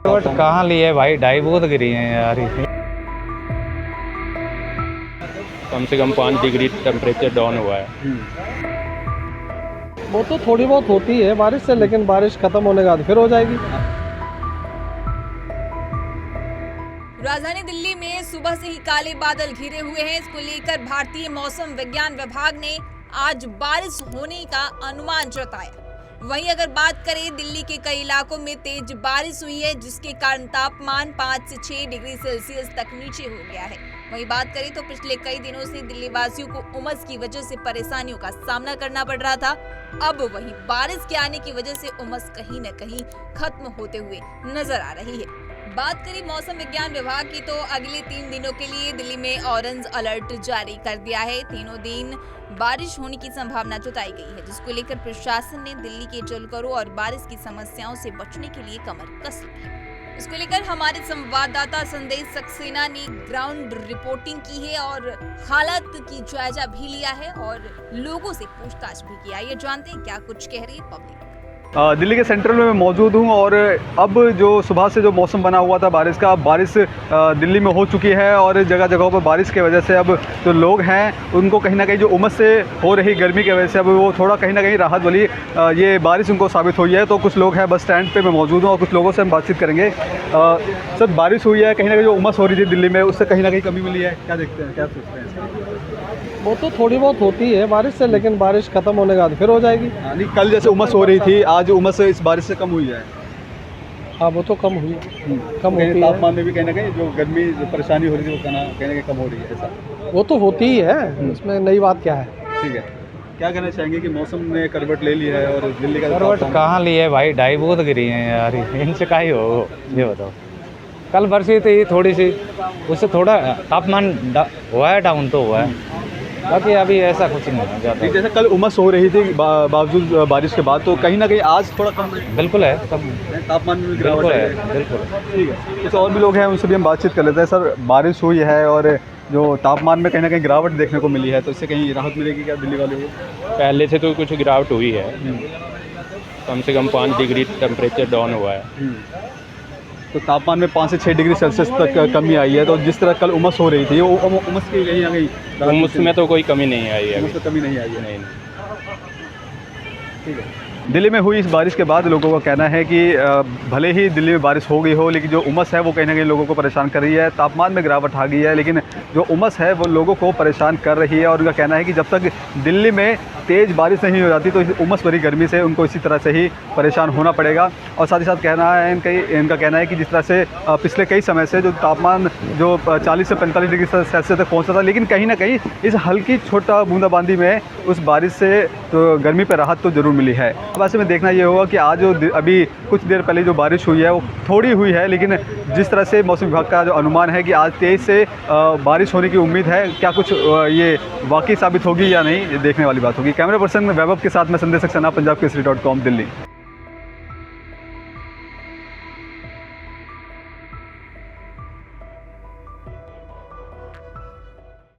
But कहाँ लिए भाई, ढाई बहुत गिरी हैं यार। कम से कम 5 डिग्री टेम्परेचर डाउन हुआ है। वो तो थोड़ी बहुत होती है बारिश से, लेकिन बारिश खत्म होने के बाद फिर हो जाएगी। राजधानी दिल्ली में सुबह से ही काले बादल घिरे हुए हैं। इसको लेकर भारतीय मौसम विज्ञान विभाग ने आज बारिश होने का अनुमान जताया। वहीं अगर बात करें, दिल्ली के कई इलाकों में तेज बारिश हुई है, जिसके कारण तापमान 5 से 6 डिग्री सेल्सियस तक नीचे हो गया है। वहीं बात करें तो पिछले कई दिनों से दिल्ली वासियों को उमस की वजह से परेशानियों का सामना करना पड़ रहा था। अब वहीं बारिश के आने की वजह से उमस कहीं न कहीं खत्म होते हुए नजर आ रही है। बात करें मौसम विज्ञान विभाग की तो अगले 3 दिनों के लिए दिल्ली में ऑरेंज अलर्ट जारी कर दिया है। तीनों दिन बारिश होने की संभावना जताई गई है, जिसको लेकर प्रशासन ने दिल्ली के जलकरों और बारिश की समस्याओं से बचने के लिए कमर कस ली है। इसको लेकर हमारे संवाददाता संदेश सक्सेना ने ग्राउंड रिपोर्टिंग की है और हालात की जायजा भी लिया है और लोगों से पूछताछ भी किया। ये जानते हैं क्या कुछ कह रही है पब्लिक। दिल्ली के सेंट्रल में मैं मौजूद हूं और अब जो सुबह से जो मौसम बना हुआ था बारिश का, अब बारिश दिल्ली में हो चुकी है और जगह जगहों पर बारिश की वजह से अब जो लोग हैं उनको कहीं ना कहीं जो उमस से हो रही गर्मी की वजह से अब वो थोड़ा कहीं ना कहीं राहत वाली ये बारिश उनको साबित हुई है। तो कुछ लोग हैं बस स्टैंड पे मैं मौजूद हूँ और कुछ लोगों से हम बातचीत करेंगे। सर, बारिश हुई है, कहीं ना कहीं जो उमस हो रही थी दिल्ली में उससे कहीं ना कहीं कमी मिली है, क्या देखते हैं, क्या सोचते हैं? वो तो थोड़ी बहुत होती है बारिश से, लेकिन बारिश खत्म होने के बाद फिर हो जाएगी। नहीं, कल जैसे उमस हो रही थी, आज उमस इस बारिश से कम हुई है। हाँ, वो तो कम हुई, कम होती है। तापमान में भी कहीं ना कहीं जो गर्मी जो परेशानी हो रही थी वो कहीं ना कहीं कम हो रही है, ऐसा वो तो होती ही है, इसमें नई बात क्या है। ठीक है, क्या कहना चाहेंगे कि मौसम ने करवट ले ली है और दिल्ली का करवट कहाँ लिए भाई, ढाई बहुत गिरी हैं यार। इनसे का ही हो, ये बताओ। कल बरसी थी थोड़ी सी, उससे थोड़ा तापमान हुआ है, डाउन तो हुआ है, बाकी अभी ऐसा कुछ नहीं है ज़्यादा। जैसे कल उमस हो रही थी बावजूद बारिश के बाद, तो कहीं ना कहीं आज थोड़ा कम है। बिल्कुल है, कम तापमान में गिरावट है। बिल्कुल। ठीक है, कुछ और भी लोग हैं उनसे भी हम बातचीत कर लेते हैं। सर, बारिश हुई है और जो तापमान में कहीं ना कहीं गिरावट देखने को मिली है, तो इससे कहीं राहत मिलेगी क्या दिल्ली वालों को? पहले से तो कुछ गिरावट हुई है। कम से कम 5 डिग्री टेम्परेचर डाउन हुआ है। तो तापमान में 5 से 6 डिग्री सेल्सियस तक कमी आई है। तो जिस तरह कल उमस हो रही थी, वो उमस की कहीं ना कहीं उमस में तो कोई कमी नहीं आई है। उमस में कमी नहीं आई है। नहीं। ठीक है। दिल्ली में हुई इस बारिश के बाद लोगों का कहना है कि भले ही दिल्ली में बारिश हो गई हो, लेकिन जो उमस है वो कहीं ना कहीं लोगों को परेशान कर रही है। तापमान में गिरावट आ गई है, लेकिन जो उमस है वो लोगों को परेशान कर रही है। और उनका कहना है कि जब तक दिल्ली में तेज़ बारिश नहीं हो जाती तो इस उमस भरी गर्मी से उनको इसी तरह से ही परेशान होना पड़ेगा। और साथ ही साथ कहना है इनका कहना है कि जिस तरह से पिछले कई समय से जो तापमान जो 40 से 45 डिग्री सेल्सियस तक पहुँचता था, लेकिन कहीं ना कहीं इस हल्की छोटा बूंदाबांदी में उस बारिश से तो गर्मी पर राहत तो ज़रूर मिली है। अब ऐसे में देखना ये होगा कि आज जो अभी कुछ देर पहले जो बारिश हुई है वो थोड़ी हुई है, लेकिन जिस तरह से मौसम विभाग का जो अनुमान है कि आज तेज़ से बारिश होने की उम्मीद है, क्या कुछ ये वाकई साबित होगी या नहीं, ये देखने वाली बात होगी। कैमरा पर्सन वैभव के साथ मैं संदेश सक्सेना, पंजाब केसरी.com, दिल्ली।